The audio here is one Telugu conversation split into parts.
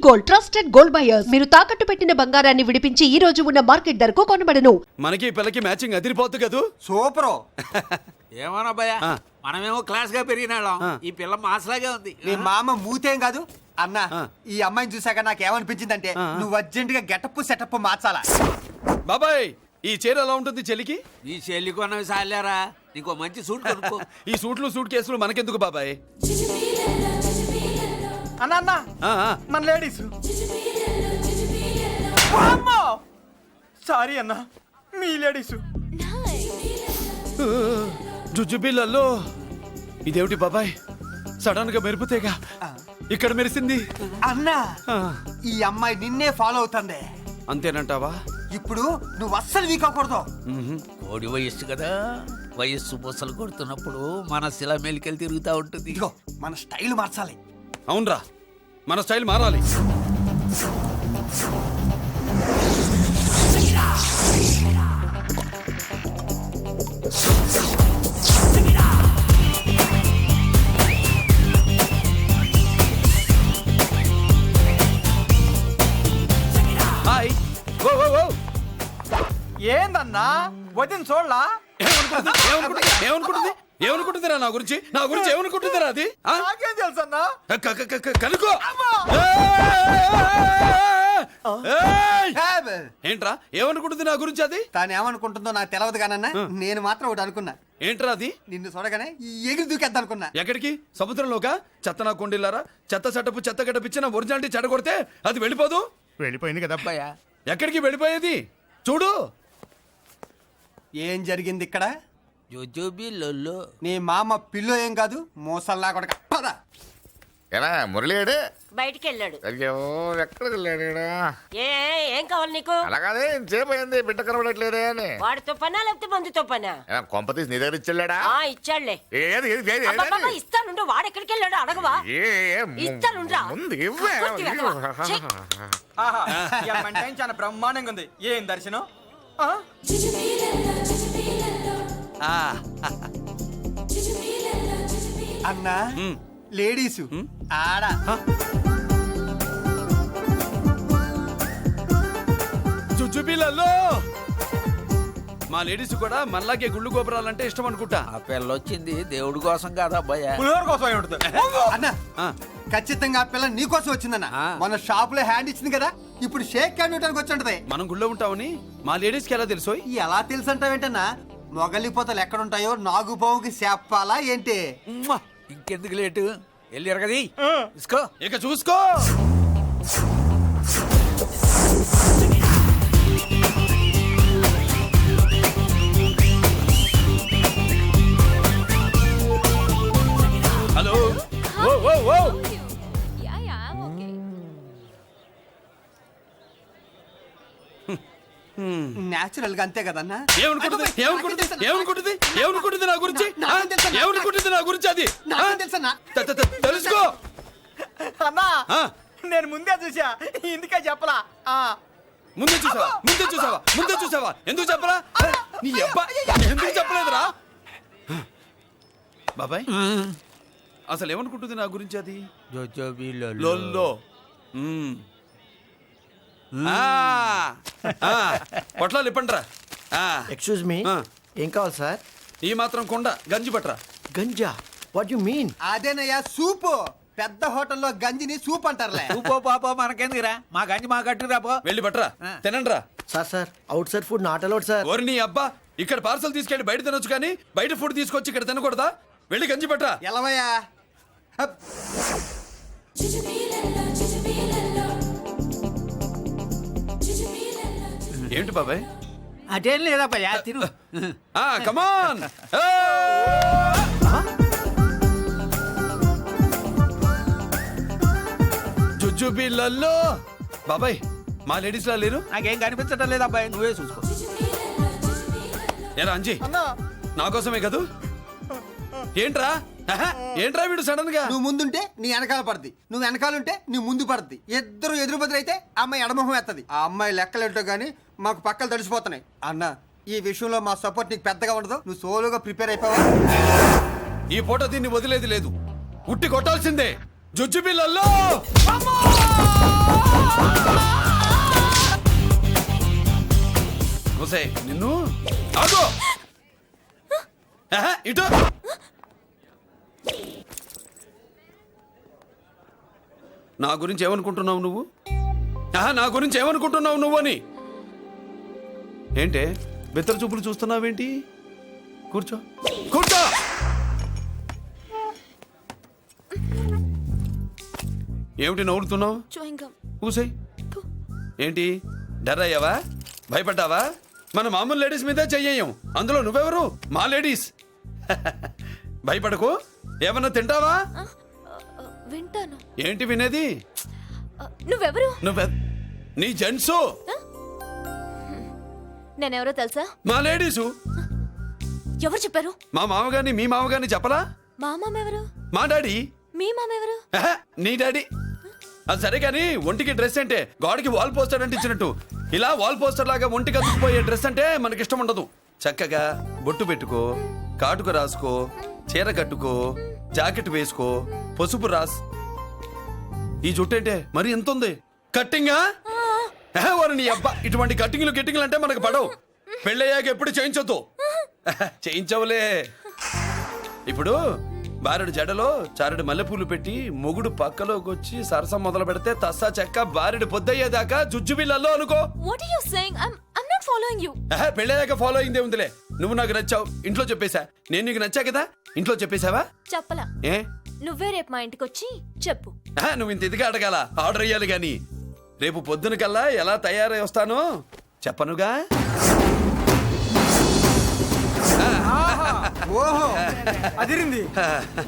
Gold, trusted gold buyers. మీరు తాకట్టు పెట్టిన బంగారాన్ని విడిపించి ఈ రోజు ఉన్న మార్కెట్ ధరకు కొనబడను. మనకి పిల్లకి మ్యాచింగ్ అదిరిపోద్దు కదూ. సూపరు. ఏమన్నా భయ్యా, మనమేమో క్లాస్ గా పెరిగినాళ్ళం, ఈ పిల్ల మాసలాగే ఉంది. నీ మామ మూతేం కాదు అన్నా. ఈ అమ్మాయిని చూసాక నాకేమనిపించిందంటే నువ్వు అర్జెంట్ గా గెటప్ సెటప్ మార్చాలా. బాబాయ్, ఈ చీర ఎలా ఉంటుంది చెల్లికి? నీ చెల్లి కొన్నవి సాలేరా, నీకో మంచి సూట్ కొనుక్కో. ఈ సూట్లు సూట్ కేసులు మనకెందుకు బాబాయ్? అన్నా అన్నా, మన లేడీస్. సారీ అన్నా, మీ లేడీస్. జుజుబిళ్ళల్లో ఇదేమిటి బాబాయ్, సడన్ గా మెరుపుతేగా ఇక్కడ మెరిసింది. అన్నా, ఈ అమ్మాయి నిన్నే ఫాలో అవుతుంది. అంతేనంటావా? ఇప్పుడు నువ్వు అస్సలు వీక్ అవ్వకూడదు. కోడి వయస్సు కదా, వయస్సు బొసలు కొడుతున్నప్పుడు మన శిల మెలికలు తిరుగుతూ ఉంటుంది. ఇదిగో మన స్టైల్ మార్చాలి. అవునరా, మన స్టైల్ మారాలి. హాయ్. ఓ ఓ ఓ, ఏందన్నా వదిన చూడలా? ఏమనుకుంటుందిరా నా గురించి? నా గురించి ఏమనుకుంటుందిరా అది? నాకేం తెలుసు అన్నా. కనుకో. ఏంట్రా ఏమనుకుంటుంది నా గురించి అది? తాను ఏమనుకుంటుందో నాకు తెలియదు కానన్నా, నేను మాత్రం ఒకటి అనుకున్నా. ఏంట్రా అది? నిన్ను చూడగానే ఎగిరి దూకేద్దాం అనుకున్నా. ఎక్కడికి? సముద్రంలోకా? చెత్త నా కొండిల్లారా, చెత్త సెటపు చెత్త గడపిచ్చిన ఒరిజినాలిటీ చెడగొడితే అది వెళ్ళిపోదు. వెళ్ళిపోయింది కదా అబ్బాయా. ఎక్కడికి వెళ్ళిపోయేది? చూడు ఏం జరిగింది ఇక్కడ. జుజుబిళ్ళల్లో నీ మామ పిల్లో ఏం కాదు, మోసల్లా కొడక. పద. ఎలా మురళీడు బయటికి వెళ్ళాడు. అయ్యో ఎక్కడికి వెళ్ళాడు? ఏం కావాలి నీకు? అలాగే ఇంతసేపు అయింది, బిడ్డ కనబడట్లేదే అని. వాడితో పనా లేకపోతే మందుతో పనా? కొంప తీసి నీ దగ్గర ఇచ్చాడా? ఇచ్చాడులే. ఏది ఏది ఏది అబ్బబ్బబ్బ, ఇస్తానుండు. వాడు ఎక్కడికి వెళ్ళాడు అడగవా? ఇస్తానుండ్రా. ముందు ఇవ్వే. కొట్టి వెళ్ళవా? ఛీ. చాలా బ్రహ్మాండంగా ఉంది. ఏం దర్శనం. అన్నా, లేడీసు ఆడ. జుజుబిళ్ళల్లో మా లేడీస్ కూడా మనలాగే గుళ్ళు గోపురాలంటే ఇష్టం అనుకుంటా. ఆ పిల్ల వచ్చింది దేవుడి కోసం కాదా అబ్బాయా? అన్నా, ఖచ్చితంగా ఆ పిల్ల నీ కోసం వచ్చిందన్న. మన షాప్ లో హ్యాండ్ ఇచ్చింది కదా, ఇప్పుడు షేక్ హ్యాండ్ ఇవ్వడానికి వచ్చి ఉంటది. మనం గుళ్ళో ఉంటామని మా లేడీస్ కి ఎలా తెలుసు? ఎలా తెలుసు అంటావేంటన్నా? మొగలిపోతలు ఎక్కడుంటాయో నాగుబావుకి చెప్పాలా ఏంటి? ఇంకెందుకు లేటు, వెళ్ళి ఎరగది తీసుకో. ఇక చూసుకో. హలో. ఓ ఓ ఓ, నేచురల్ గా అంతే కదన్నా. ఏమనుకుంటుంది నా గురించి? ఏమనుకుంటుంది నా గురించి అది? తెలుసన్నా. తెలుసుకో అన్నా, నేను ముందే చూసా, ఇందుకే చెప్పలా. ముందే చూసావా? ఎందుకు చెప్పరా? నీ అబ్బా ఎందుకు చెప్పలేదురా? బాబాయ్, అసలు ఏమనుకుంటుంది నా గురించి అది? జుజుబిళ్ళల్లో పొట్లాలు ఇప్పండిరా. ఎక్స్క్యూజ్ మీ, ఏం కావాలి సార్? ఈ మాత్రం కొండ గంజి పట్టరా. గంజా? What you mean? అదేనయ్యా సూపు. పెద్ద హోటల్లో గంజిని సూప్ అంటారులే. ఊపో పాపో మనకెందుకురా, మా గంజి మా కట్టురా పో. వెళ్ళి పట్టరా, తినండి రా. Sir out side food not allowed sir. ఓరి నీ అబ్బా, ఇక్కడ పార్సల్ తీసుకెళ్ళి బయట తినొచ్చు కానీ బయట ఫుడ్ తీసుకొచ్చి ఇక్కడ తినకూడదా? వెళ్ళి గంజి పట్టరా. ఎలవయ్యా. ఏంటి బాబాయ్? అదేం లేదా భయ్యా, తిను. కమాన్. జుజుబిళ్ళల్లో బాబాయ్ మా లేడీస్ లా లేరు. నాకేం కనిపించడం లేదు అబ్బాయి, నువ్వే చూసుకో. ఎలా అంజీ, నా కోసమే కదూ? ఏంట్రా వీడు సడన్ గా? నువ్వు ముందుంటే నీ వెనకాల పడుతుంది, నువ్వు వెనకాలంటే నీ ముందు పడుతుంది. ఇద్దరు ఎదురు బదులైతే అమ్మాయి ఎడమొహం ఎత్తది. ఆ అమ్మాయి లెక్కలేంటో గానీ మాకు పక్కలు తడిసిపోతున్నాయి. అన్న, ఈ విషయంలో మా సపోర్ట్ నీకు పెద్దగా ఉండదు. నువ్వు సోలోగా ప్రిపేర్ అయిపోవా? ఈ పూట దీన్ని వదిలేది లేదు, ఉట్టి కొట్టాల్సిందే. జుజుబిళ్ళల్లో ఆహా, ఇటు నా గురించి ఏమనుకుంటున్నావు నువ్వు? ఆహా, నా గురించి ఏమనుకుంటున్నావు నువ్వు అని. ఏంటే బెత్తర చూపులు చూస్తున్నావేంటి? కూర్చో కూర్చో. ఏమిటి నవ్వుతున్నావు? కూసాయి. ఏంటి డర్ అయ్యావా? భయపడ్డావా? మన మామూలు లేడీస్ మీద చెయ్యం, అందులో నువ్వెవరు? మా లేడీస్. భయపడకు. ఏమన్నా తింటావా? వింటాను. ఏంటి వినేది? నువ్వెవరు? నీ జెంట్సు. నేనెవరో తెలుసా? మా లేడీసు. ఎవరు చెప్పారు? మా మామగారిని మీ మామగారిని చెప్పలా? మా మామ ఎవరు? మా డాడీ. మీ మామ ఎవరు? ఆహా, నీ డాడీ. అది సరే కానీ ఒంటికి డ్రెస్ అంటే గోడకి వాల్ పోస్టర్ అంటే ఇచ్చినట్టు ఇలా వాల్ పోస్టర్ లాగా ఒంటికి అతుక్కుపోయే డ్రెస్ అంటే మనకి ఇష్టం ఉండదు. చక్కగా బొట్టు పెట్టుకో, కాటుక రాసుకో, చీర కట్టుకో, జాకెట్ వేసుకో, పసుపు రాస్. ఈ జుట్టు అంటే మరి ఎంత ఉంది? కట్టింగా? వారు నీ అబ్బా, ఇటువంటి కట్టింగ్లు అంటే మనకు పడవు. పెళ్ళయ్యాక ఎప్పుడు చేయించొద్దు. చేయించవులే. ఇప్పుడు బారెడు జడలో చారెడు మల్లెపూలు పెట్టి మొగుడు పక్కలోకి వచ్చి సరసం మొదలు పెడితే తస్సా చెక్క బారెడు పొద్దయ్యేదాకా జుజ్జు బిళ్ళల్లో అనుకో. What are you saying? I'm not following you. పెళ్ళయ్యాక ఫాలో అయిందే ఉందిలే. నువ్వు నాకు నచ్చావు, ఇంట్లో చెప్పేశా. నేను నీకు నచ్చా కదా, ఇంట్లో చెప్పేశావా? చెప్పలా. ఏ నువ్వే రేపు మా ఇంటికి వచ్చి చెప్పు. నువ్వు ఇంత ఇదిగా అడగాల, ఆర్డర్ అయ్యాలి గాని. రేపు పొద్దున కల్లా ఎలా తయారై వస్తానో చెప్పనుగా. ఓహో అదిరింది.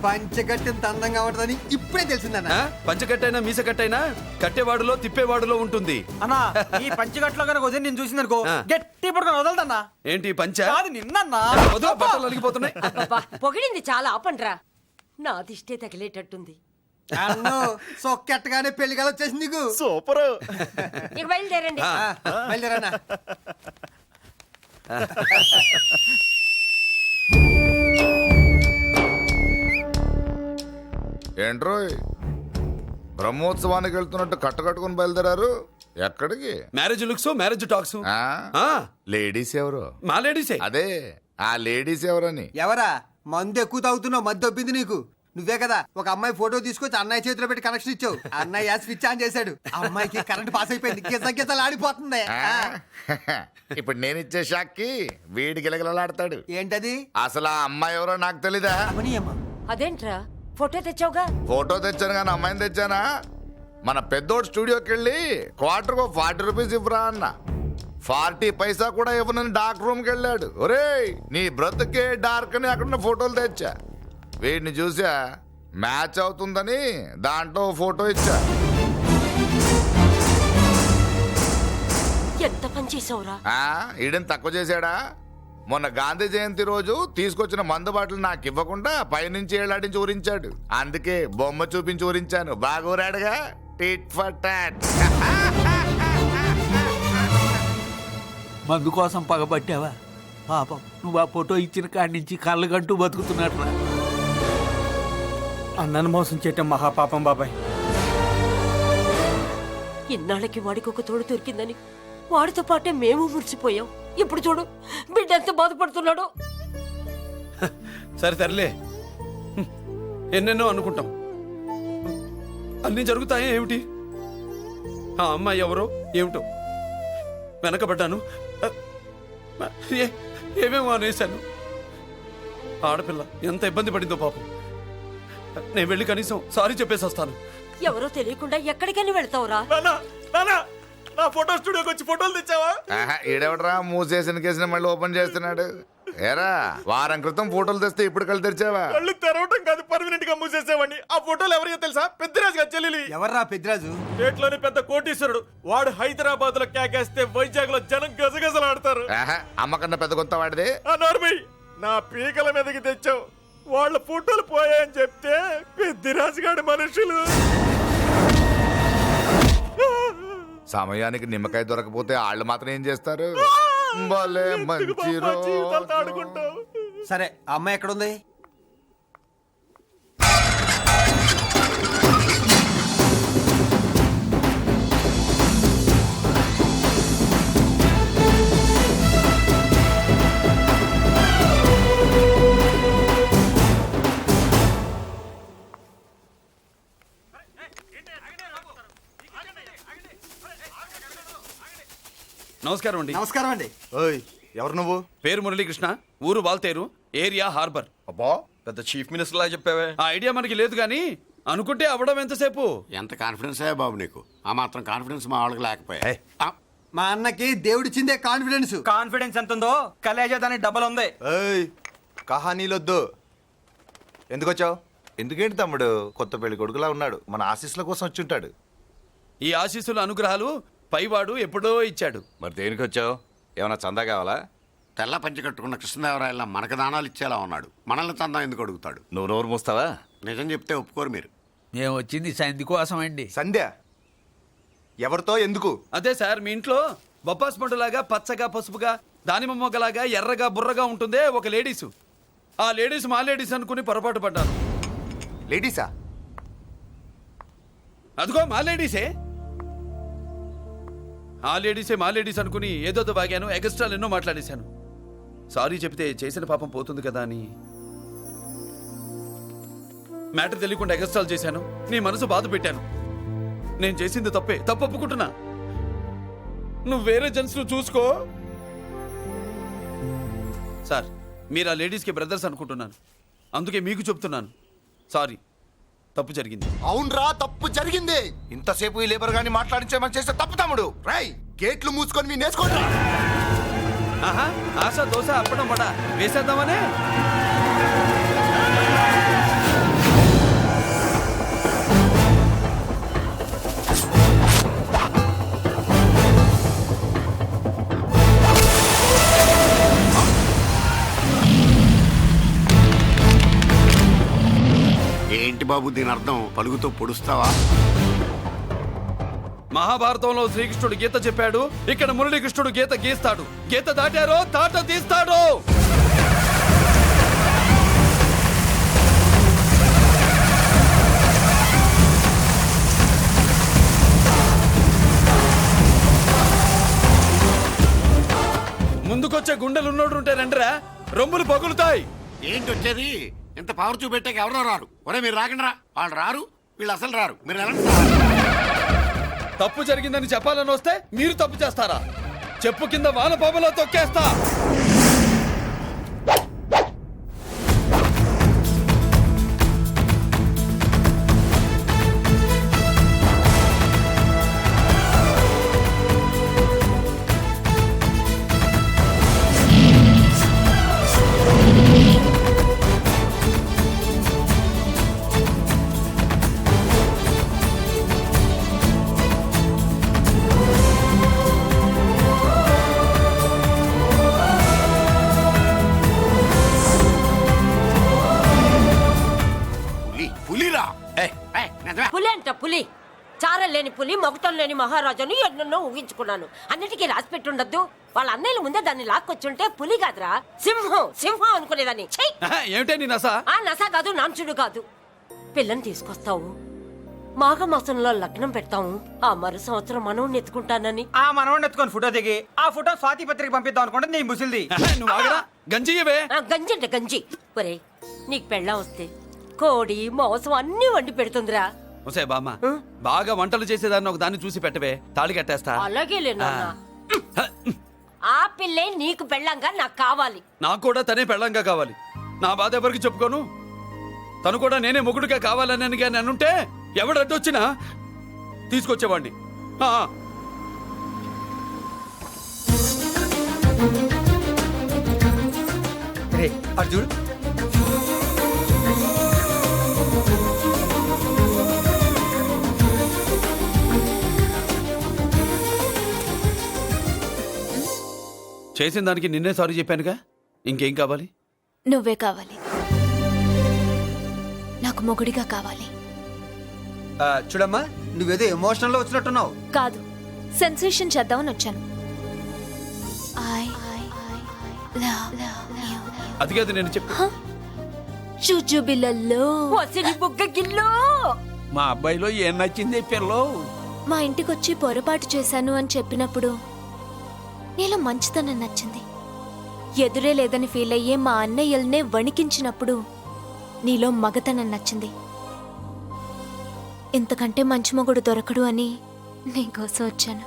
పంచగట్టెంత అందంగా ఉంటుందని ఇప్పుడే తెలిసిందన్న. పంచకట్టైనా మీసకట్టైనా కట్టేవాడులో తిప్పేవాడులో ఉంటుంది. అన్నా ఈ పంచగట్లో కనుక వదిలి నేను చూసింది అనుకో గట్టి పడుకొని వదలదన్నా. ఏంటి పంచ? కాదు నిన్నన్నా. బట్టలు అలిగిపోతున్నాయి. పొగిడింది చాలా ఆపండ్రా. నా దిష్టే తగిలేటట్టుంది. అన్ను సొక్కెట్టగానే పెళ్లి కాలం వచ్చేసింది నీకు. సూపర్. ఇక బయలుదేరండి. బయలుదేరన్నా. ఏంట్రోయ్ బ్రహ్మోత్సవానికి వెళ్తున్నట్టు కట్టుకొని బయలుదేరారు? ఎక్కడికి? Marriage looks, marriage talks. Ladies ఎవరు? మా లేడీసే. అదే ఆ లేడీస్ ఎవరని. ఎవరా? మందు ఎక్కువ తాగుతున్నావు, మద్దు దొబ్బింది నీకు. నువ్వే కదా ఒక అమ్మాయి ఫోటో తీసుకొచ్చి అన్నయ్య చేతిలో పెట్టి కనెక్షన్ ఇచ్చావు. అన్నయ్య స్విచ్ ఆన్ చేశాడు, అమ్మాయికి కరెంట్ పాస్ అయిపోయింది. గిజలు ఆడిపోతుంది. ఇప్పుడు నేను ఇచ్చే షాక్ కి వీడి గిలగిలలాడతాడు. ఏంటది? అసలు ఆ అమ్మాయి ఎవరో నాకు తెలీదా? అదేంట్రా ఫోటో తెచ్చావుగా? ఫోటో తెచ్చాను కానీ అమ్మాయిని తెచ్చానా? మన పెద్దోడు స్టూడియోకి వెళ్ళి క్వార్టర్కు 40 రూపీస్ ఇవ్వరా అన్న. 40 పైసా కూడా ఇవ్వనని డార్క్ రూమ్కి వెళ్ళాడు. ఒరేయ్ నీ బ్రతుకే డార్క్ అని అక్కడ ఫోటోలు తెచ్చా. వీడిని చూసా మ్యాచ్ అవుతుందని దాంట్లో ఫోటో ఇచ్చా. ఎంత పని చేసావురా? ఈడని తక్కువ చేశాడా? మొన్న గాంధీ జయంతి రోజు తీసుకొచ్చిన మందు బాటలు నాకు ఇవ్వకుండా పైనుంచి ఏళ్ళాడించి ఊరించాడు. అందుకే బొమ్మ చూపించి ఊరించాను. బాగా ఊరాడుగా. Tit for tat. మందు కోసం పగబట్టావా? పాపం నువ్వు ఆ ఫోటో ఇచ్చిన కాడి నుంచి కళ్ళు గంటూ బతుకుతున్నట్రా. అన్నను మోసం చేయటం మహాపాపం బాబాయ్. ఇన్నాళ్ళకి వాడికి ఒక తోడు దొరికిందని వాడితో పాటే మేము మురిసిపోయాం. ఇప్పుడు చూడు బిడ్డ ఎంత బాధపడుతున్నాడో. సరే తరలే, ఎన్నెన్నో అనుకుంటాం, అన్నీ జరుగుతాయా ఏమిటి? ఆ అమ్మాయి ఎవరో ఏమిటో వెనకబడ్డాను, ఏమేమో అనేశాను. ఆడపిల్ల ఎంత ఇబ్బంది పడిందో పాపం. నేను వెళ్ళి కనీసం సారీ చెప్పేసి వస్తాను. ఎవరో తెలియకుండా ఎక్కడికైనా వెళ్తావురా? నా ఫోటో స్టూడియోకి వచ్చి ఫోటోలు తెచ్చావా? ఈడెవడరా మూసేసిన కేసుని మళ్ళీ ఓపెన్ చేస్తున్నాడు? ఏరా వారం క్రితం ఫోటోలు తెస్తే ఇప్పుడు కళ్ళు తెరిచావా? కళ్ళు తెరవటం కాదు, పర్మనెంట్ గా మూసేసేవాడిని. ఆ ఫోటోలు ఎవరియో తెలుసా? పెద్దరాజు గారి చెల్లెలి. ఎవర్రా పెద్దరాజు? స్టేట్లోని పెద్ద కోటీశ్వరుడు. వాడు హైదరాబాద్ లో కేకేస్తే వైజాగ్ లో జనం గజగజలాడతారు. అమ్మకన్నా పెద్ద కొత్త వాడిది. నా పీకల మీదకి తెచ్చావు. వాళ్ళ ఫోటోలు పోయాయని చెప్తే పెద్దరాజు గారి మనుషులు. సమయానికి నిమ్మకాయ దొరకపోతే వాళ్ళు మాత్రం ఏం చేస్తారు? భలే మంచి రోజు. సరే ఆ అమ్మాయి ఎక్కడుంది? నమస్కారం అండి. నమస్కారం అండి. ఓయ్ ఎవరు నువ్వు? పేరు మురళీకృష్ణ, ఊరు వాల్తేరు, ఏరియా హార్బర్. అబ్బా పెద్ద చీఫ్ మినిస్టర్ లా చెప్పావే. ఆ ఐడియా మనకి లేదు కానీ అనుకుంటే అవ్వడం ఎంతసేపు. ఎంత కాన్ఫిడెన్స్ అయ్యా బాబు నీకు? ఆ మాత్రం కాన్ఫిడెన్స్ మా వాళ్ళకి లేకపోయా? మా అన్నకి దేవుడిచ్చిందే కాన్ఫిడెన్స్. కాన్ఫిడెన్స్ ఎంత ఉందో కలేజా దానికి డబల్ ఉంది. ఏయ్ కహానీలొద్దు. ఎందుకు వచ్చావు? ఎందుకేంటి తమ్ముడు, కొత్త పెళ్లి కొడుకులా ఉన్నాడు, మన ఆశీస్సుల కోసం వచ్చి ఉంటాడు. ఈ ఆశీస్సుల అనుగ్రహాలు పైవాడు ఎప్పుడో ఇచ్చాడు. మరి దేనికి వచ్చావు? ఏమైనా చందా కావాలా? తెల్ల పంచి కట్టుకున్న కృష్ణదేవరాయల మనకు దానాలు ఇచ్చేలా ఉన్నాడు. మనల్ని తందా ఎందుకు అడుగుతాడు? నువ్వు నోరు మూస్తావా? నిజం చెప్తే ఒప్పుకోరు మీరు. మేము వచ్చింది సంధి కోసం అండి. సంధ్య ఎవరితో ఎందుకు? అదే సార్, మీ ఇంట్లో బొప్పాస్ పండులాగా పచ్చగా పసుపుగా దానిమ్మ మొగ్గలాగా ఎర్రగా బుర్రగా ఉంటుందే ఒక లేడీసు. ఆ లేడీస్ మా లేడీస్ అనుకుని పొరపాటు పడ్డాను. లేడీసా? అదిగో మా లేడీసే. ఆ లేడీసే మా లేడీస్ అనుకుని ఏదోదో బాగాను, ఎగస్ట్రాలు ఎన్నో మాట్లాడేశాను. సారీ చెప్తే చేసిన పాపం పోతుంది కదా అని మ్యాటర్ తెలియకుండా ఎగస్ట్రాలు చేశాను. నీ మనసు బాధ పెట్టాను. నేను చేసింది తప్పే, తప్పు ఒప్పుకుంటున్నా. నువ్వు వేరే జెంట్స్ చూసుకో. సార్, మీరు ఆ లేడీస్కి బ్రదర్స్ అనుకుంటున్నాను, అందుకే మీకు చెప్తున్నాను. సారీ, తప్పు జరిగింది. అవునరా, తప్పు జరిగింది. ఇంతసేపు ఈ లేబర్ గాని మాట్లాడించేమని చేస్తే తప్పు తమ్ముడు. రై గేట్లు మూసుకొని మీ నేర్చుకోండి. ఆహా, ఆశ దోశ అప్పడం పడ వేసేద్దామనే. ఏంటి బాబు దీని అర్థం? పలుగుతో పొడుస్తావా? మహాభారతంలో శ్రీకృష్ణుడు గీత చెప్పాడు, ఇక్కడ మురళీకృష్ణుడు గీత గీస్తాడు. గీత దాటారో తాట తీస్తాడు. ముందుకొచ్చే గుండెలున్నోడు ఉంటే రండిరా, రొమ్ములు పగులుతాయి. ఏంటి వచ్చేది? ఇంత పవర్ చూపెట్టాక ఎవరో రారు. ఒరే మీరు రాకండి రా. వాళ్ళు రారు, వీళ్ళు అసలు రారు. మీరు ఎలాంటి తప్పు జరిగిందని చెప్పాలని వస్తే మీరు తప్పు చేస్తారా? చెప్పు కింద వాన పాపలో తొక్కేస్తా. పులిరా? పులి అంట పులి. చారం లేని పులి, మొగటం లేని మహారాజుని ఎన్నెన్నో ఊహించుకున్నాను. అన్నిటికీ రాసి పెట్టుండద్దు. వాళ్ళ అన్నయ్యల ముందే దాన్ని లాక్కొచ్చుంటే పులి కాదురా, సింహం. సింహం అనుకునేదాన్ని. ఏమిటే నీ నస? ఆ నస కాదు, నాంచుడు కాదు. పిల్లని తీసుకొస్తావు, మాఘమాసంలో లగ్నం పెడతాము. ఆ మరు సంవత్సరం మనవుని ఎత్తుకుంటానని ఆ మనవాడిని ఎత్తుకొని ఫోటో దిగి ఆ ఫోటో స్వాతి పత్రిక పంపిద్దాం అనుకుంటే నీ ముసిల్ది. నువ్వు ఆగరా, గంజియవే. గంజి అంటే గంజి. ఒరే, నీకు పెళ్ళం వస్తే కోడి మాంసం అన్ని వండి పెడుతుందిరా. ఒసే బామ్మ, బాగా వంటలు చేసేదాన్ని ఒక దాన్ని చూసి పెట్టవే, తాళి కట్టేస్తా. అలాగే లేనా? ఆ పిల్లే నీకు పెళ్ళంగా నాకు కావాలి. నాకు కూడా తనే పెళ్ళంగా కావాలి. నా బాధ ఎవరికి చెప్పుకోను. తను కూడా నేనే మొగుడుగా కావాలని కానీ అనుంటే ఎవడు అడ్డొచ్చినా తీసుకొచ్చేవాడిని. అర్జున్, చేసిన దానికి నిన్నే సారీ చెప్పానుగా, ఇంకేం కావాలి? నువ్వే కావాలి. నాకు మొగుడిగా కావాలి. చూడమ్మా, నువ్వేదో ఎమోషనల్ లో వచ్చినట్టున్నావు. కాదు, సెన్సేషన్ చేద్దామని వచ్చాను. అది కాదు నేను చెప్పు. చుచుబిళ్ళల్లో వసిని బుగ్గ గిల్లో. మా అబ్బాయిలో ఏం నచ్చింది పిల్లో? మా ఇంటికొచ్చి పొరపాటు చేశాను అని చెప్పినప్పుడు నీలో మంచితనం నచ్చింది. ఎదురే లేదని ఫీల్ అయ్యే మా అన్నయ్యల్నే వణికించినప్పుడు నీలో మగతనం నచ్చింది. ఇంతకంటే మంచి మొగుడు దొరకడు అని నీకోసం వచ్చాను.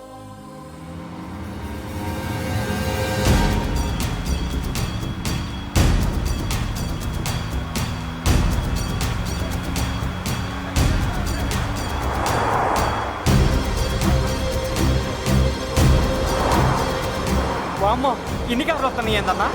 వామ్మో ఇన్ని కవర్లు వస్తున్నాయి ఏందన్నా?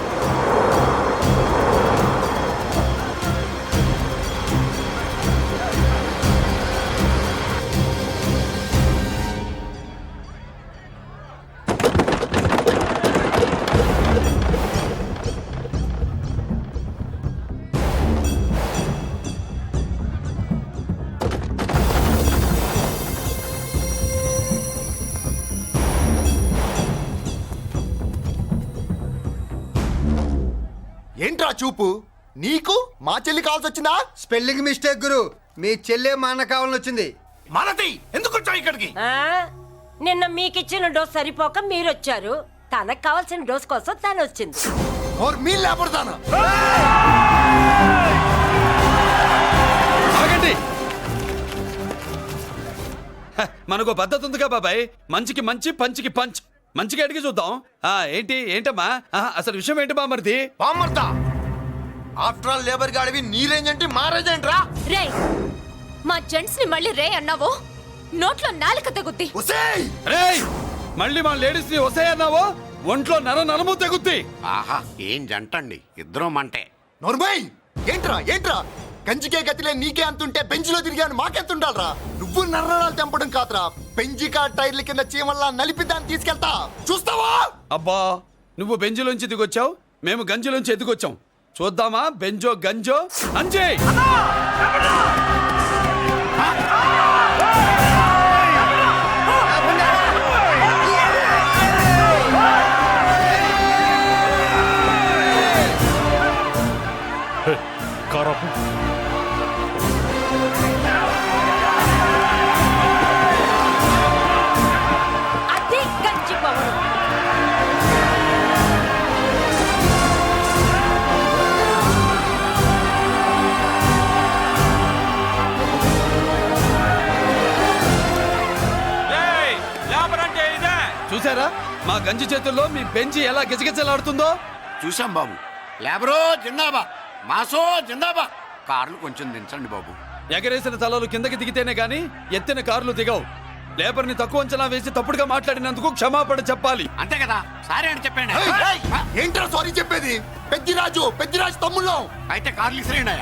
ఏంట్రా చూపు నీకు మా చెల్లి కావాల్సి వచ్చిందా? స్పెల్లింగ్ మిస్టేక్ గురు, మీ చెల్లె మా అన్న కావాలని వచ్చింది. మనది ఎందుకు వచ్చావు ఇక్కడికి? ఆ? నిన్న మీకిచ్చిన డోస్ సరిపోక మీరొచ్చారు. తనకు కావాల్సిన డోస్ కోసం తను వచ్చింది. మీ లేపడతాను. ఆగండి. హ, మనకు పద్ధతి ఉందిగా బాబాయ్, మంచికి మంచి పంచికి పంచ్. మంచిగా అడిగి చూద్దాం. ఏంటమ్మా అసలు విషయం ఏంటి బామర్ది? బామ్మర్తా, ఆఫ్టర్ ఆల్ లేబర్ గాడివి నీ రేంజ్ అంటే మా రేంజ్ ఏంట్రా? రే, మా జెంట్స్ ని మళ్ళీ రే అన్నావో నోట్లో నాలుక తెగుద్ది. రేయ్, మళ్ళీ మా లేడీస్ ని వస్తాయన్నావో ఒంట్లో నరము తెగుద్ది. ఆహా, ఏం జంటండి, ఇద్దరం మంటే. నోర్మై, ఏంట్రా కంచికే గతిలే నీకే అంతుంటే బెంచ్లో తిరిగాను మాకెంతుండాలరా? నువ్వు నర్రాలు తెంపడం కాదురా, పెంజికా టైర్ల కింద చీమల్లా నలిపి దాన్ని తీసుకెళ్తా, చూస్తావా? అబ్బా, నువ్వు బెంజులోంచి దిగొచ్చావు, మేము గంజిలోంచి ఎదిగొచ్చాం. చూద్దామా బెంజో గంజో అంజే. అది గంజి పవరు. చూసారా మా గంజి చేతుల్లో మీ బెంజి ఎలా గిజగిజలాడుతుందో? చూసాం బాబు. లేబరో జిందాబా, మాసో జిందాబా. కార్లు కొంచెం దించండి బాబు. ఎగరేసిన తలలు కిందకి దిగితేనే గాని ఎత్తిన కార్లు దిగవు. లేబర్ ని తక్కువ అంచనా వేసి తప్పుడుగా మాట్లాడినందుకు క్షమాపణ చెప్పాలి. అంతే కదా, సారీ అని చెప్పండి. ఏంట్రా సారీ చెప్పేది? పెద్దిరాజు తమ్ముళ్ళం. అయితే కార్లు ఇసిరేయండి.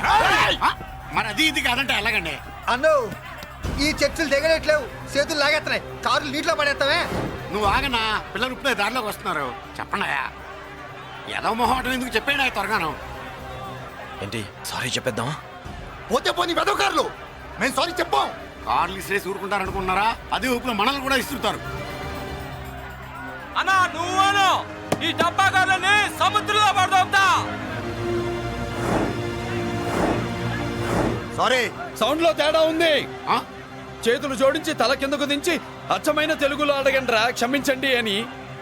మరి అది ఇది కాదంటే ఎలాగండి? అన్నో, ఈ చర్చలు దిగలేట్లేవు, చేతులు లాగేస్తున్నాయి, కారులు నీటిలో పడేస్తావే. నువ్వు ఆగనా, పిల్లలు ఇప్పుడే దారిలోకి వస్తున్నారు. చెప్పండి, ఏదో మొహం ఎందుకు చెప్పేయండి త్వరగాను. ఏంటి సారీ చెప్పేద్దామా? పోతే పోనీ వెదవ కార్లు, మేము సారీ చెప్పాం. కార్లు ఇసిరేసి ఊరుకుంటారనుకున్నారా? అదే ఊపిలో మనల్ని కూడా ఇస్తుంటారు. అన్నా నువ్వు ఈ డబ్బా గాలని సముద్రంలో పడదోపుతా. సారీ, సౌండ్ లో తేడా ఉంది. ఆ? చేతులు జోడించి తల కిందకు దించి అచ్చమైన తెలుగులో అడగండ్రా క్షమించండి అని.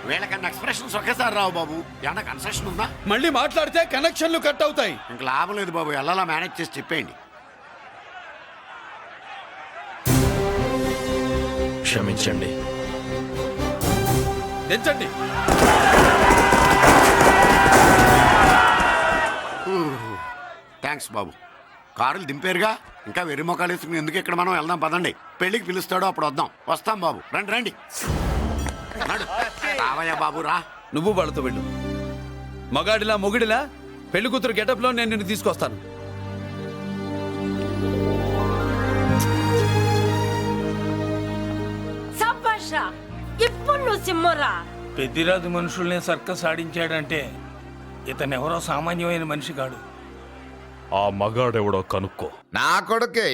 వీళ్ళకన్నా ఎక్స్ప్రెషన్స్ ఒకేసారి రావు బాబు. ఏమన్నా కన్సెషన్ ఉందా? మళ్ళీ మాట్లాడితే కనెక్షన్లు కట్ అవుతాయి. ఇంక లాభం లేదు బాబు, ఎలా మేనేజ్ చేసి చెప్పేయండి. క్షమించండి. దించండి. థ్యాంక్స్ బాబు. కారులు దింపారుగా, ఇంకా వెర్రి మొక్కలు వేసుకుని ఎందుకు ఇక్కడ మనం వెళ్దాం పదండి. పెళ్లికి పిలుస్తాడో అప్పుడు వద్దాం. వస్తాం బాబు, రండి రండి. రావయ్యా బాబు రా. నువ్వు వాళ్ళతో వెళ్ళు. మగాడిలా మొగుడిలా పెళ్లి కూతురు గెటప్ లో నేను నిన్ను తీసుకొస్తాను. సబ్బాషా, ఇప్పుడు నువ్వు సింహరా. పెద్దిరాజు మనుషుల్ని సర్కస్ ఆడించాడంటే ఇతనెవరో సామాన్యమైన మనిషి కాడు. ఆ మగాడెవడో కనుక్కో. నా కొడుకే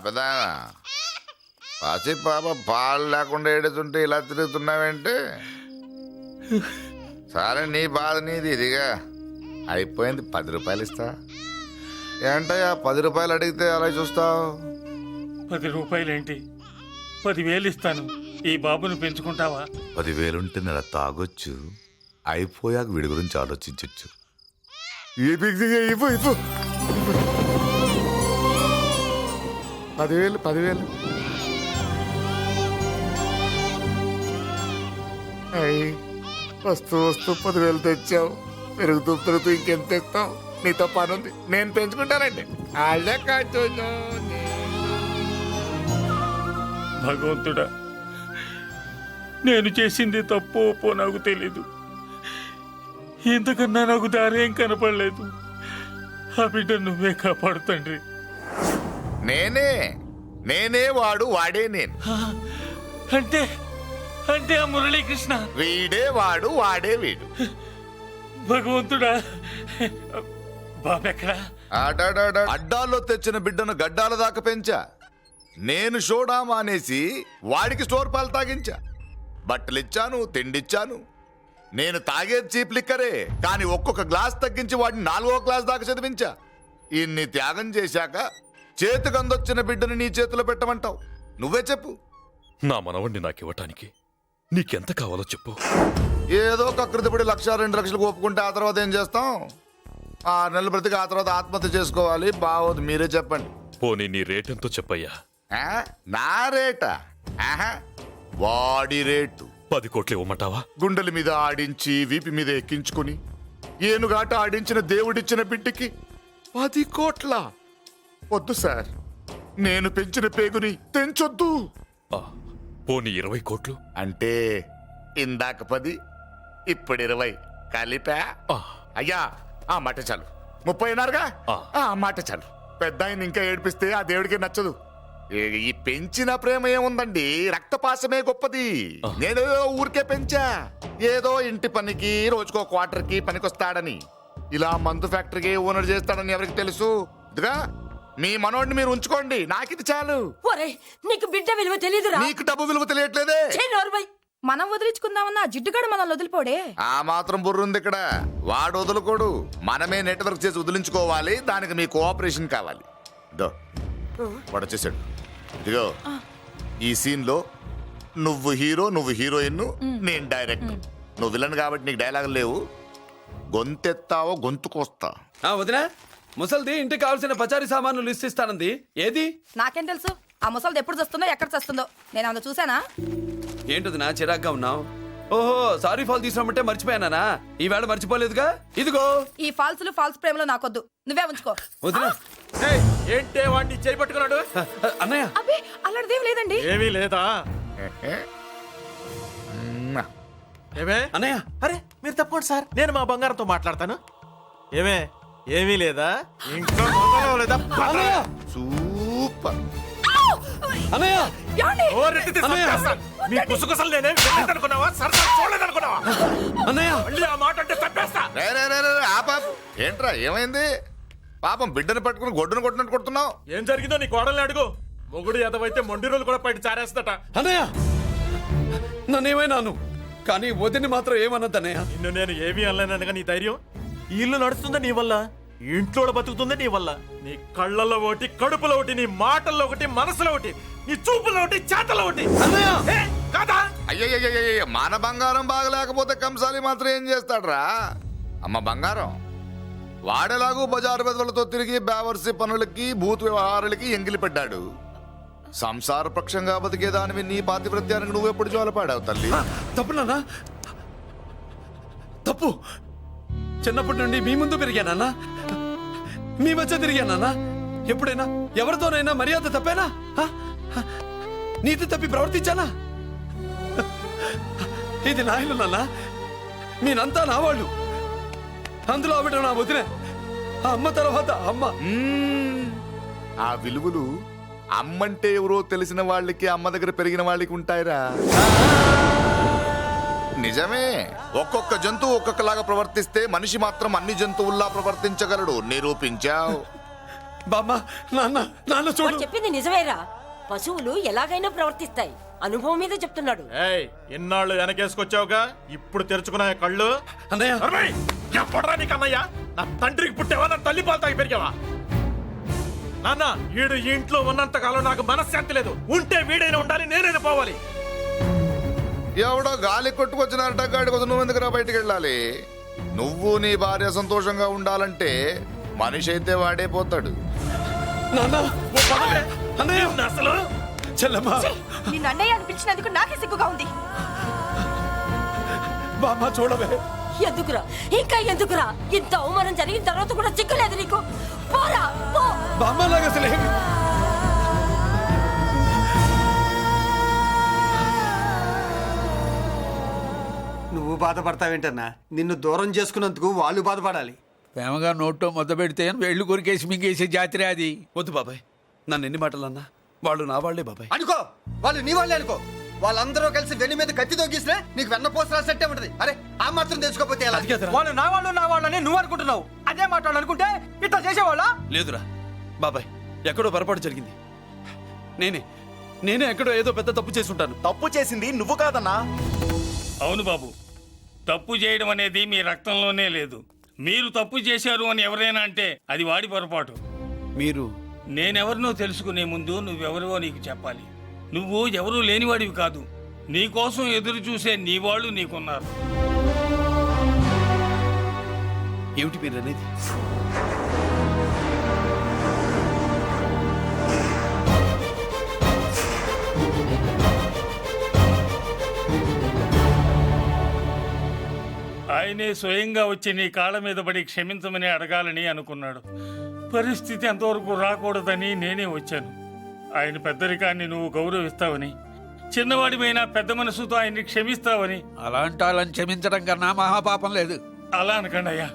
పెద్ద పసి పాప పాలు లేకుండా ఏడుతుంటే ఇలా తిరుగుతున్నావేంటి? సరే, నీ బాధ నీది. ఇదిగా అయిపోయింది. 10 రూపాయలు ఇస్తా. ఏంటయ్యా 10 రూపాయలు అడిగితే అలా చూస్తావు? 10 రూపాయలేంటి, 10,000 ఇస్తాను. ఈ బాబుని పెంచుకుంటావా? 10,000 ఉంటే నెల తాగొచ్చు, అయిపోయాక వీడి గురించి ఆలోచించవచ్చు. 10,000 అయ్యి వస్తూ వస్తూ 10,000 తెచ్చావు, పెరుగుతూ పెరుగుతూ ఇంకెంత తెస్తావు? నీతో పని ఉంది, నేను పెంచుకుంటానండి. అల్లే కాచు భగవంతుడా, నేను చేసింది తప్పు ఒప్పో నాకు తెలీదు. ఇంతకన్నా నాకు దారేం కనపడలేదు. ఆ బిడ్డ నువ్వే కాపాడు తండ్రి. నేనే వాడు, వాడే నేను. అంటే అంటే ఆ మురళీకృష్ణ వీడే వాడు, వాడే వీడు. భగవంతుడా, బాబెక్కడా? అడ్డాల్లో తెచ్చిన బిడ్డను గడ్డాల దాకా పెంచా. నేను షోడా మానేసి వాడికి స్టోర్ పాలు తాగించా. బట్టలిచ్చాను, తిండిచ్చాను. నేను తాగేది చీప్ లిక్కరే, కానీ ఒక్కొక్క గ్లాస్ తగ్గించి వాడిని 4వ క్లాస్ దాకా చదివించా. ఇన్ని త్యాగం చేశాక చేతికి అందొచ్చిన బిడ్డని నీ చేతిలో పెట్టమంటావు? నువ్వే చెప్పు. నా మనవణ్ణి నాకివ్వటానికి నీకెంత కావాలో చెప్పు. ఏదో కకృతిపడి 1,00,000 2 లక్షలకు ఒప్పుకుంటే ఆ తర్వాత ఏం చేస్తాం? 6 నెలలు బ్రతికి ఆ తర్వాత ఆత్మహత్య చేసుకోవాలి. బాగోదు, మీరే చెప్పండి. పోనీ నీ రేటెంతో చెప్పయ్యా. నా రేటా? వాడి రేటు 10 కోట్లు ఇవ్వమంటావా? గుండెల మీద ఆడించి వీపి మీద ఎక్కించుకుని ఏనుగాట ఆడించిన దేవుడిచ్చిన బిడ్డకి 10 కోట్ల? వద్దు సార్, నేను పెంచిన పేగుని తెంచొద్దు. పోనీ 20 కోట్లు? అంటే ఇందాక 10, ఇప్పుడు 20 కలిపా? అయ్యా, ఆ మాట చాలు. 30 అన్నారుగా, ఆ మాట చాలు. పెద్ద ఆయన ఇంకా ఏడిపిస్తే ఆ దేవుడికి నచ్చదు. ఈ పెంచిన ప్రేమ ఏముందండి, రక్తపాసమే గొప్పది. నేనేదో ఊరికే పెంచా, ఏదో ఇంటి పనికి రోజుకో క్వార్టర్కి పనికొస్తాడని. ఇలా మందు ఫ్యాక్టరీకి ఓనర్ చేస్తాడని ఎవరికి తెలుసు? ఇదిగా మీ మనోడిని మీరు ఉంచుకోండి, నాకిది చాలు. నీకు బిడ్డ విలువ తెలియదురా? నీకు డబ్బు విలువ తెలియట్లేదే. మనం వదిలించుకుందామన్నా జిడ్డుగాడు మనం వదిలిపోడే. ఆ మాత్రం బుర్రుంది ఇక్కడ. వాడు వదులుకోడు, మనమే నెట్వర్క్ చేసి వదిలించుకోవాలి. దానికి మీ కోఆపరేషన్ కావాలి. వాడు వచ్చేసాడు. ఇదిగో, ఈ సీన్ లో నువ్వు హీరో, నువ్వు హీరోయిన్, నేను డైరెక్టర్. నువ్వు విలన్ కాబట్టి నీకు డైలాగులు లేవు. గొంతెత్తావో గొంతుకొస్తా. వదినా, ముసల్ది ఇంటికి కావాల్సిన పచారీ సామాన్లు లిస్ట్ ఇస్తానంది. ఏది? నాకేం తెలుసు? ఆ ముసలిది ఎప్పుడు చస్తుందో ఎక్కడ చస్తుందో నేను అందులో చూసానా? ఏంటదినా చిరాగ్గా ఉన్నావు? ఓహో, సారీ ఫాల్ తీసుకురామంటే మర్చిపోయానా? ఈవేళ మర్చిపోలేదుగా. ఇదిగో, ఈ ఫాల్స్ ప్రేమలో నాకొద్దు, నువ్వే ఉంచుకో. వదినా. ఏంటే వాడిని చేయి పట్టుకున్నాడు? అన్నయ్య, అబ్బే అలాంటిదేం లేదండి. ఏమీ లేదా? ఏమే అన్నయ్య, అరే మీరు తప్పకుండా సార్, నేను మా బంగారంతో మాట్లాడతాను. ఏమే ఏమీ లేదా? ఇంకా లేదా? సూపర్ అన్నయ్య, మీ కుసుకుసలు నేనేం అనుకున్నావా? సరదా చూడలేదనుకున్నావా? అన్నయ్య, మళ్ళీ ఆ మాట అంటే తప్పేస్తా. ఏంట్రా, ఏమైంది? పాపం బిడ్డను పట్టుకుని గొడ్డును కొట్టినట్టు కొడుతున్నావు. ఏం జరిగిందో నీ కోడల్ని అడుగు. మొగుడు ఎదవైతే మొండి రోజులు కూడా బయట చారేస్తట. అన్నయ్య, నన్నేమైనాను, కానీ వదిని మాత్రం ఏమన్నది అన్నయ్య. నిన్ను నేను ఏమీ అనలేనగా నీ ధైర్యం. ఈ ఇల్లు నడుస్తుందా నీ వల్ల, ఇంట్లో బతుకుతుందా నీ వల్ల. నీ కళ్ళల్లో ఒకటి, కడుపులో ఒకటి, నీ మాటల్లో ఒకటి, మనసులో ఒకటి, నీ చూపులో ఒకటి, చేతల్లో ఒకటి. కాదా? అయ్యయ్యయ్యయ్య, మన బంగారం బాగలేకపోతే కంసాలి మాత్రం ఏం చేస్తాడ్రా? అమ్మ బంగారం వాడేలాగూ బజారు బెదవులతో తిరిగి బేవర్సి పనులకి, భూత వ్యవహారాలకి ఎంగిలి పడ్డాడు. సంసార పక్షంగా బతికేదానివి నీ పాతివ్రత్యానికి నువ్వెప్పుడు జోలపాడావు తల్లి? తప్పు నాన్న, తప్పు. చిన్నప్పటి నుండి మీ ముందు పెరిగానన్నా, మీ మధ్య తిరిగానన్నా. ఎప్పుడైనా ఎవరితోనైనా మర్యాద తప్పేనా? నీతి తప్పి ప్రవర్తించానా? ఇది నా ఇల్లు నాన్న, మీరంతా నా వాళ్ళు. అందులో ఆవిడ నా వదిన, ఆ అమ్మ తర్వాత అమ్మ. ఆ విలువలు అమ్మంటే ఎవరో తెలిసిన వాళ్ళకి, అమ్మ దగ్గర పెరిగిన వాళ్ళకి ఉంటాయిరా. నిజమే, ఒక్కొక్క జంతువు ఒక్కొక్కలాగా ప్రవర్తిస్తే మనిషి మాత్రం అన్ని జంతువుల్లా ప్రవర్తించగలడు. నిరూపించావు. బామ్మ, నాన్న, నాన్న చూడు. చెప్పింది నిజమేరా. పశువులు ఎలాగైనా ప్రవర్తిస్తాయి. అనుభవం మీద చెప్తున్నాడు. ఎన్నాళ్ళు వెనకేసుకొచ్చావుగా, ఇప్పుడు తెరుచుకున్నా కళ్ళు. అన్నయ్య, ఎప్పుడరా నీకు అన్నయ్య? నా తండ్రికి పుట్టావా? నా తల్లి పాలు తాగి పెరిగావా? నాన్న, వీడు ఇంట్లో ఉన్నంత కాలం నాకు మనశ్శాంతి లేదు. ఉంటే వీడైనా ఉండాలి, నేనైనా పోవాలి. ఎవడో గాలి కొట్టుకొచ్చిన అడ్డగాడి కోసం నువ్వు ఎందుకురా బయటికి వెళ్ళాలి? నువ్వు నీ భార్య సంతోషంగా ఉండాలంటే మనిషి అయితే వాడే పోతాడు. అసలు చెల్లమ్మా, నిన్ను అన్నయ్య అనిపించినందుకు నాకే సిగ్గుగా ఉంది. బామ్మ చూడవే. ఎందుకురా ఇంకా ఎందుకురా? ఇంత అవమానం జరిగిన తర్వాత కూడా చిక్కలేదు నీకు? పోరా పో. బామ్మ లాగా అసలు నువ్వు బాధపడతావేంటన్నా? నిన్ను దూరం చేసుకున్నందుకు వాళ్ళు బాధపడాలి. ప్రేమగా నోట్లో మొద్ద పెడితే వేళ్ళు కొరికేసి మింగేసే జాతర అది. వద్దు బాబాయ్, నన్ను ఎన్ని మాటలు అన్నా వాళ్ళు నా వాళ్లే బాబాయ్. అనుకో, వాళ్ళు నీ వాళ్ళే అనుకో. వాళ్ళందరూ కలిసి వెన్ను మీద కత్తి తొగిసినా నీకు వెన్నపోస రాసినట్టే ఉంటది. అరే ఆ మాత్రం తెలుసుకోకపోతే ఎలా? వాళ్ళు నా వాళ్ళని నువ్వు అనుకుంటున్నావు. అదే మాట్లాడాలనుకుంటే ఇట్లా చేసేవాళ్ళ? లేదురా బాబాయ్, ఎక్కడో పొరపాటు జరిగింది. నేనే ఎక్కడో ఏదో పెద్ద తప్పు చేసి ఉంటాను. తప్పు చేసింది నువ్వు కాదన్నా. అవును బాబు, తప్పు చేయడం అనేది మీ రక్తంలోనే లేదు. మీరు తప్పు చేశారు అని ఎవరైనా అంటే అది వాడి పొరపాటు. మీరు నేనెవరినో తెలుసుకునే ముందు నువ్వెవరివో నీకు చెప్పాలి. నువ్వు ఎవరూ లేనివాడివి కాదు. నీకోసం ఎదురు చూసే నీ వాళ్ళు నీకున్నారు. ఏమిటి మీరు అనేది? ఆయనే స్వయంగా వచ్చి నీ కాళ్ళ మీద పడి క్షమించమని అడగాలని అనుకున్నాడు. పరిస్థితి అంతవరకు రాకూడదని నేనే వచ్చాను. ఆయన పెద్దరికాన్ని నువ్వు గౌరవిస్తావని, చిన్నవాడిపైన పెద్ద మనసుతో ఆయన్ని క్షమిస్తావని. అలాంటి వాళ్ళని క్షమించడం కన్నా మహాపాపం లేదు. అలా అనకండి అయ్యా.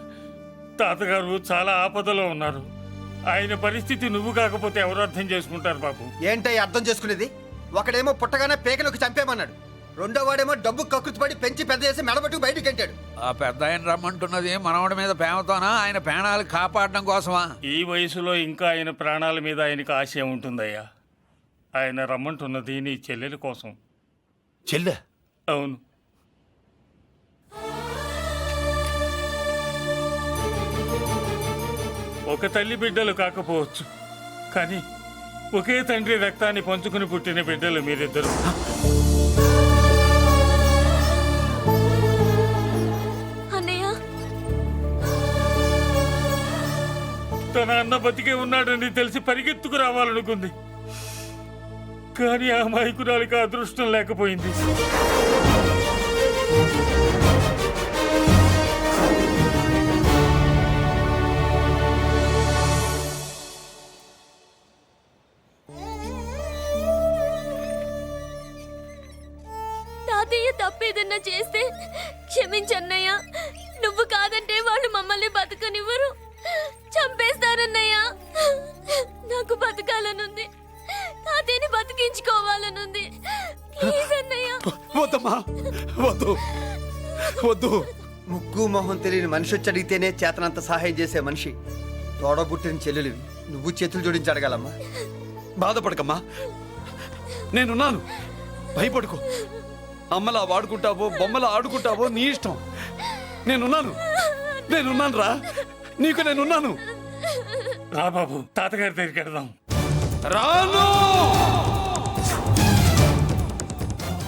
తాతగారు చాలా ఆపదలో ఉన్నారు. ఆయన పరిస్థితి నువ్వు కాకపోతే ఎవరు అర్థం చేసుకుంటారు బాబు? ఏంటో అర్థం చేసుకునేది? ఒకడేమో పుట్టగానే పేకలకు చంపేమన్నాడు, రెండో వాడేమో డబ్బు కకృతిపడి పెంచి పెద్ద చేసి మెడబెట్టుకు బయటికి అంటాడు. ఆ పెద్ద ఆయన రమ్మంటున్నది మనవడి మీద ప్రేమతోనా, ఆయన ప్రాణాలు కాపాడడం కోసమా? ఈ వయసులో ఇంకా ఆయన ప్రాణాల మీద ఆయనకు ఆశ ఉంటుందయ్యా. ఆయన రమ్మంటున్నది నీ చెల్లెల కోసం. చెల్లె? అవును. ఒక తల్లి బిడ్డలు కాకపోవచ్చు, కానీ ఒకే తండ్రి రక్తాన్ని పంచుకుని పుట్టిన బిడ్డలు మీరిద్దరు. తన అన్న బతికే ఉన్నాడని తెలిసి పరిగెత్తుకు రావాలనుకుంది, కానీ ఆ మైకురాలికి అదృష్టం లేకపోయింది. తాతయ్య తప్పేదన్నా చేస్తే క్షమించన్నయ్య. నువ్వు కాదంటే వాళ్ళు మమ్మల్ని బతకనివ్వరు, చంపేస్తారన్నయ్యా. నాకు బతకాలనుంది, తాతయ్యని బతికించుకోవాలనుంది. ప్లీజ్ అన్నయ్య. వద్దమ్మా, వద్దు వద్దు. ముగ్గు మొహం తెలియని మనిషి వచ్చి అడిగితేనే చేతనంత సహాయం చేసే మనిషి. తోడబుట్టిన చెల్లెలివి, నువ్వు చేతులు జోడించి అడగాలమ్మా. బాధపడకమ్మా, నేనున్నాను. భయపడుకో. అమ్మలా వాడుకుంటావో బొమ్మలా ఆడుకుంటావో నీ ఇష్టం. నేనున్నాను రా, నీకు నేనున్నాను. రా బాబు, తాతగారి దగ్గరికి వెళ్దాం. రాను.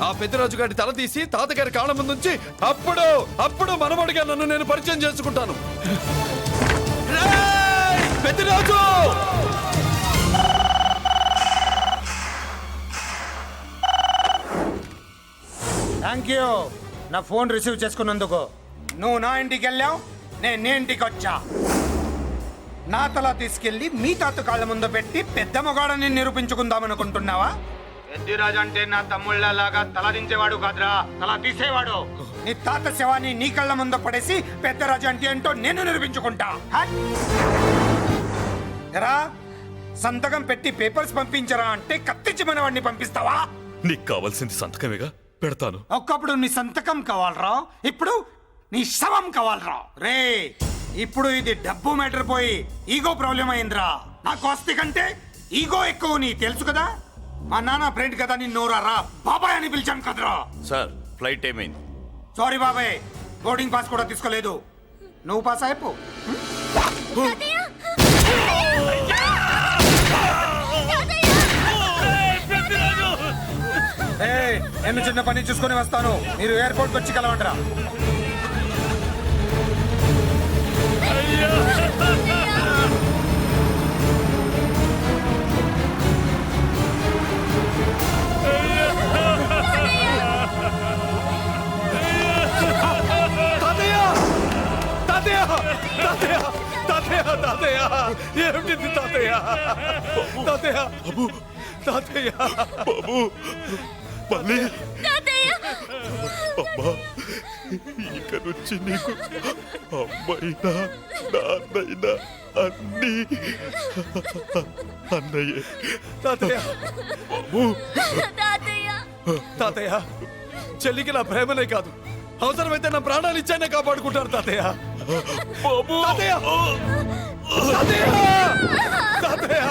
ఆ పెద్దరాజు గారి తల తీసి తాతగారి కాళ్ళ ముందుంచి అప్పుడు మనమడిగా నన్ను నేను పరిచయం చేసుకుంటాను. పెద్దరాజు! థ్యాంక్ యూ నా ఫోన్ రిసీవ్ చేసుకున్నందుకు. నువ్వు నా ఇంటికి వెళ్ళావు, నేను నీ ఇంటికి వచ్చా. నా తల తీసుకెళ్లి మీ తాత కాళ్ళ ముందు పెట్టి పెద్ద మొగాడని నిరూపించుకుందామనుకుంటున్నావా? పెద్దిరాజు అంటే నా తమ్ముళ్ళలాగా తల దించేవాడు కాదురా, తల తీసేవాడు. నీ తాత శవాన్ని నీ కళ్ళ ముందు పడేసి పెద్దరాజు అంటే ఏంటో నేను నిరూపించుకుంటా. ఎరా, సంతకం పెట్టి పేపర్స్ పంపించరా అంటే కత్తించి మన వాడిని పంపిస్తావా? నీకు కావాల్సింది సంతకమేగా, పెడతాను. ఒకప్పుడు నీ సంతకం కావాలరా, ఇప్పుడు నీ శవం కావాలరా. రే, ఇప్పుడు ఇది డబ్బు మ్యాటర్ పోయి ఈగో ప్రాబ్లం అయిందిరా. నాకు ఆస్తి కంటే ఈగో ఎక్కువ, నీ తెలుసు కదా. మా నాన్న ఫ్రెండ్ కదా, నిన్ను రా బాబాయ్ అని పిలిచాను కదరా. సార్, ఫ్లైట్ ఏమైంది? సారీ బాబాయ్, బోర్డింగ్ పాస్ కూడా తీసుకోలేదు. నువ్వు పాస్ అయిపో. నేను చిన్న పని చూసుకొని వస్తాను, మీరు ఎయిర్పోర్ట్ వచ్చి కలవండిరా. ఏమిటి తాతయ్య? తాతయ్య బాబు, తాతయ్య బాబు మళ్ళీ అమ్మా, ఇక నుంచి నీకు అమ్మైనా నాన్నైనా అన్నీ అన్నయ్యే. తాతయ్య బాబు తాతయ్య, చెల్లికి నా ప్రేమనే కాదు, అవసరమైతే నా ప్రాణాలు ఇచ్చానే కాపాడుకుంటారు తాతయ్య. బాబు తాతయ్య తాతయ్య తాతయ్య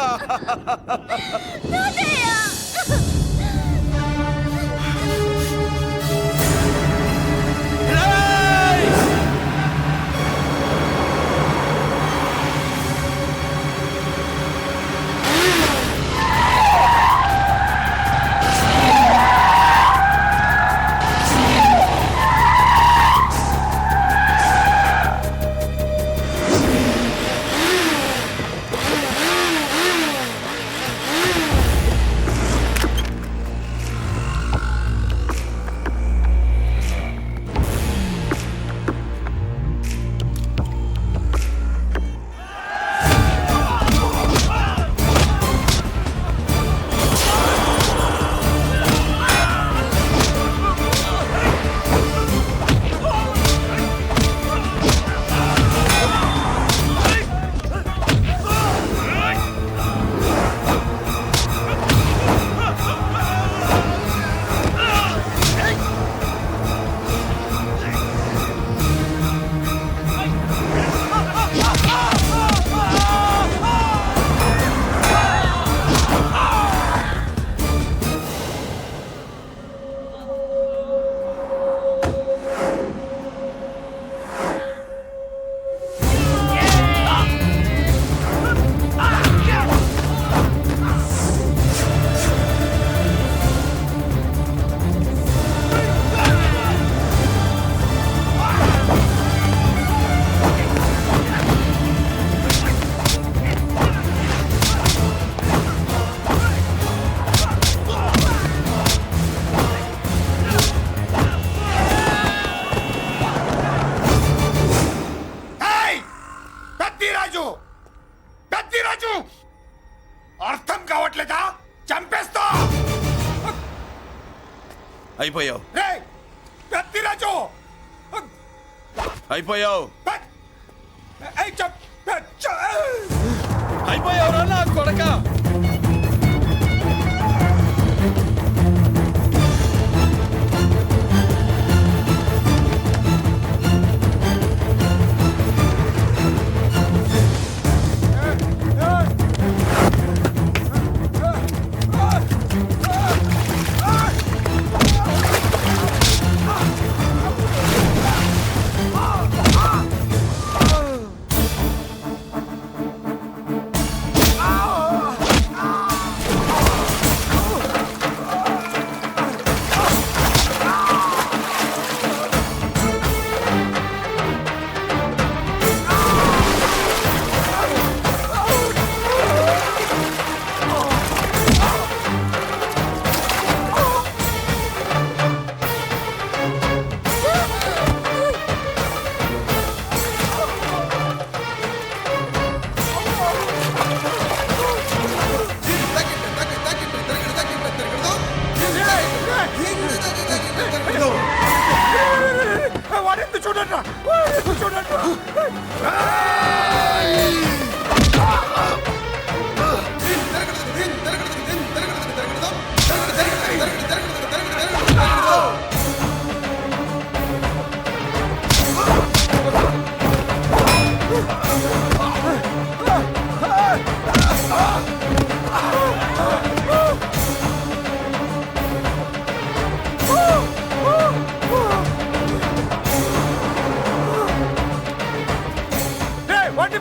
అర్థం కావట్లేదా? చంపేస్తా. అయిపోయావు, పెద్దిరాజు అయిపోయావు, అయిపోయావు నా కొడక.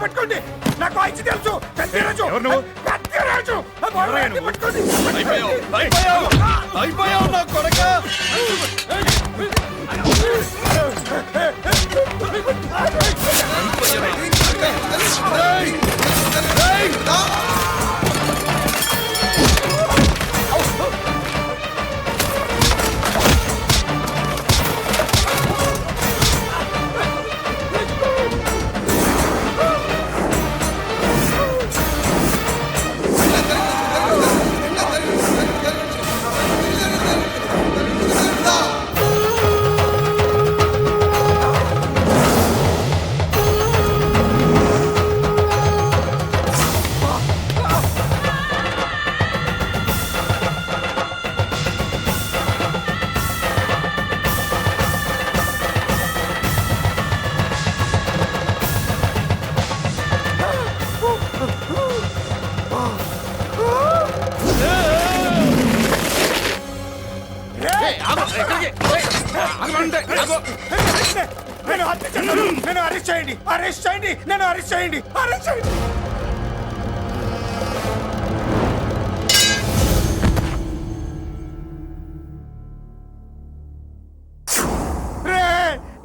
పట్టుకోండి, నాకు ఐచి తెలుసు. అయిపోయావు నా కొడక. నేను హత్య చేశాను. నన్ను అరెస్ట్ చేయండి, అరెస్ట్ చేయండి, నన్ను అరెస్ట్ చేయండి, అరెస్ట్ చేయండి.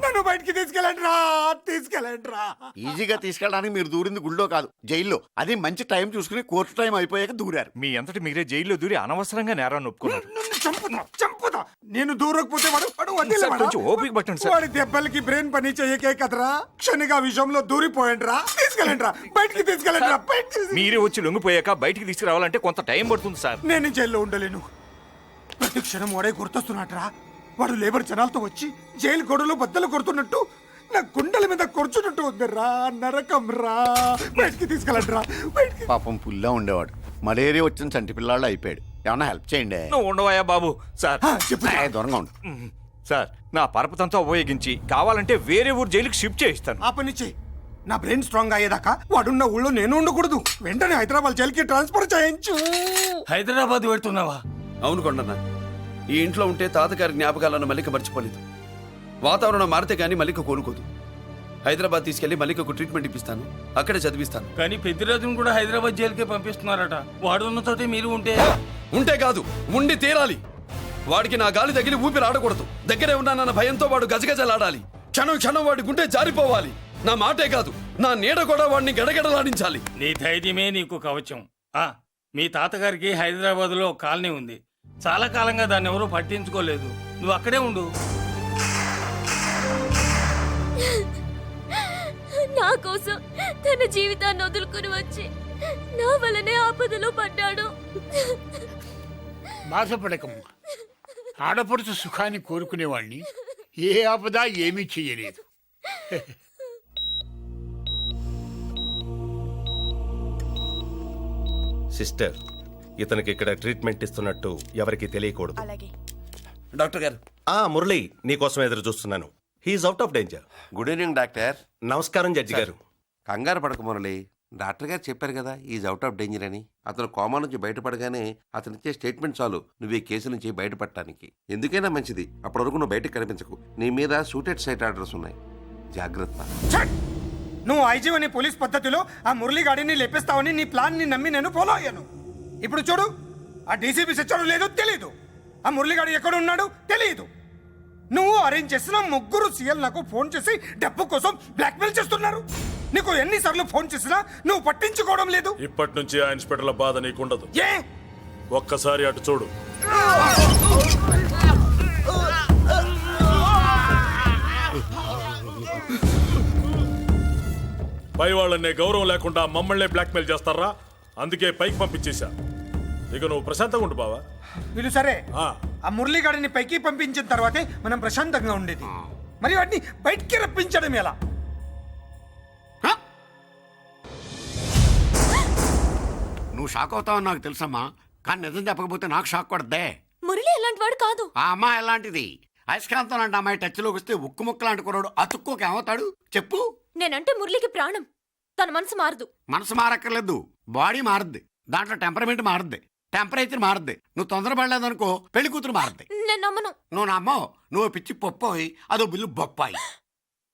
నన్ను బయటికి తీసుకెళ్ళండి రా, తీసుకెళ్ళండి రా. ఈజీగా తీసుకెళ్ళడానికి మీరు దూరింది గుళ్ళో కాదు, జైల్లో. అది మంచి టైం చూసుకుని కోర్టు టైం అయిపోయాక దూరారు. మీ అంతటి మీరే జైల్లో దూరి అనవసరంగా నేరాన్ని ఒప్పుకున్నారు. నన్ను చంపుదా. నేను దూరకపోతే వాడు వదిలేవాడా? కొంచెం ఓపిక పట్టండి సార్. వాడి దెబ్బలకి బ్రెయిన్ పని చేయకే కదరా, క్షణిగా విషయంలో దూరిపోయండి రా. తీసుకెళ్ళండి రా, బయటికి తీసుకెళ్ళండి రా, బయటికి. మీరే వచ్చి లొంగిపోయాక బయటికి తీసుకురావాలంటే కొంత టైం పడుతుంది సార్. నేను జైల్లో ఉండలేను. ప్రతి క్షణం వాడే గుర్తొస్తున్నట్రా. వాడు లేబర్ జనాలతో వచ్చి జైలు గొడవలు బద్దలు కొడుతున్నట్టు నా గుండెల మీద కొడుచున్నట్టు ఉందిరా. నరకం రా, బయటికి తీసుకెళ్ళండి రా, బయటికి. పాపం పుల్లా ఉండేవాడు, మలేరియా వచ్చిన చంటి పిల్లాళ్ళు అయిపోయాడు. ఏమన్నా హెల్ప్ చేయండి. నువ్వు ఉండవయ్యా బాబు. సార్ చెప్పు. దూరంగా ఉండు. సార్, నా పరపతంతా ఉపయోగించి కావాలంటే వేరే ఊరు జైలుకి షిఫ్ట్ చేయిస్తాను. ఆ పని చెయ్యి. నా బ్రెయిన్ స్ట్రాంగ్ అయ్యేదాకా వాడున్న ఊళ్ళో నేను ఉండకూడదు. వెంటనే హైదరాబాద్ జైలుకి ట్రాన్స్ఫర్ చేయించు. హైదరాబాద్ పెడుతున్నావా? అవును కొండన్న, ఈ ఇంట్లో ఉంటే తాతగారి జ్ఞాపకాలను మల్లిక మర్చిపోలేదు. వాతావరణం మారితే కానీ మల్లిక కోలుకోదు. హైదరాబాద్ తీసుకెళ్లి మల్లికకు ట్రీట్మెంట్ ఇప్పిస్తాను, అక్కడే చదివిస్తాను. కానీ పెద్దిరాజును కూడా హైదరాబాద్ జైలుకే పంపిస్తున్నారట. వాడు ఉన్న తోటి మీరు ఉంటే కాదు, ఉండి తీరాలి. వాడికి నా గాలి తగిలి ఊపిరి ఆడకూడదు. దగ్గరే ఉన్నానన్న భయంతో వాడు గజగజలాడాలి. క్షణం క్షణం వాడి గుంటే జారిపోవాలి. నా మాటే కాదు, నా నీడ కూడా వాడిని గడగడలాడించాలి. నీ ధైర్యమే నీకు కవచం. మీ తాతగారికి హైదరాబాద్లో ఒక కాలనీ ఉంది. చాలా కాలంగా దాన్ని ఎవరూ పట్టించుకోలేదు. నువ్వు అక్కడే ఉండు. నా కోసం తన జీవితాన్ని వదులుకుని వచ్చి నా వల్లనే ఆపదలో పడ్డాడు. బాధపడకమ్మా. ఆడపడుచు సుఖాన్ని కోరుకునేవాణ్ణి ఏ ఆపద ఏమీ చెయ్యలేదు. సిస్టర్, ఇతనికి ఇక్కడ ట్రీట్మెంట్ ఇస్తున్నట్టు ఎవరికి తెలియకూడదు. డాక్టర్ గారు. మురళి, నీకోసం ఎదురు చూస్తున్నాను. He's out of danger. Good evening doctor. నమస్కారం జడ్జి గారు. కంగారు పడక మురళి, డాక్టర్ గారు చెప్పారు కదా ఈజ్ అవుట్ ఆఫ్ డేంజర్ అని. అతను కోమా నుంచి బయటపడగానే అతను ఇచ్చే స్టేట్మెంట్ చాలు నువ్వు ఈ కేసు నుంచి బయటపడటానికి. ఎందుకైనా మంచిది, అప్పటి వరకు నువ్వు బయటకు కనిపించకు. నీ మీద షూటెడ్ సైట్ ఆర్డర్స్ ఉన్నాయి, జాగ్రత్త. నువ్వు ఐజీవని పోలీస్ పద్ధతిలో ఆ మురళి గాడిని లేపేస్తావని నీ ప్లాన్ ని నమ్మి నేను ఫాలో అయ్యాను. ఇప్పుడు చూడు, ఆ డీసీపీ సచ్చాడు లేదో తెలీదు, ఆ మురళిగాడు ఎక్కడ ఉన్నాడు తెలియదు. నువ్వు అరేంజ్ చేసిన ముగ్గురు సీఎల్ నాకు ఫోన్ చేసి డబ్బు కోసం బ్లాక్మెయిల్ చేస్తున్నారు. నీకు ఎన్నిసార్లు ఫోన్ చేసినా నువ్వు పట్టించుకోవడం లేదు. ఇప్పటి నుంచి ఆ ఇన్స్పెక్టర్ల బాధ నీకుండదు. ఏ ఒక్కసారి అటు చూడు. పై వాళ్ళనే గౌరవం లేకుండా మమ్మల్ని బ్లాక్మెయిల్ చేస్తారా? అందుకే పైకి పంపించేశా. ఇక నువ్వు ప్రశాంతంగా ఉండు బావా. వీళ్ళు సరే, ఆ మురళిగాడిని పైకి పంపించిన తర్వాతే మనం ప్రశాంతంగా ఉండేది. మరి వాటిని బయటికి రప్పించడం ఎలా? నువ్వు షాక్ అవుతావని నాకు తెలుసమ్మా, కానీ నిజం చెప్పకపోతే నాకు షాక్ కొడద్దే. మురళి ఎలాంటి వాడు కాదు. ఆ అమ్మాయి ఎలాంటిది? అయస్కాంతం లాంటి అమ్మాయి టచ్లోకి వస్తే ఉక్కు ముక్క లాంటి కుర్రాడు అతుక్కోక ఏమవుతాడు చెప్పు? నేనంటే మురళికి ప్రాణం. తన మనసు మారదు. మనసు మారక్కర్లేదు, బాడీ మారుద్ది. దాంట్లో టెంపరమెంట్ మారుద్ది, టెంపరేచర్ మారుద్ది. నువ్వు తొందరపడలేదనుకో పెళ్లి కూతురు మారుద్ది. నేను నమ్మను. నువ్వు నమ్మో, నువ్వు పిచ్చి పొప్పోయి అదో బిల్లు బొప్పాయి.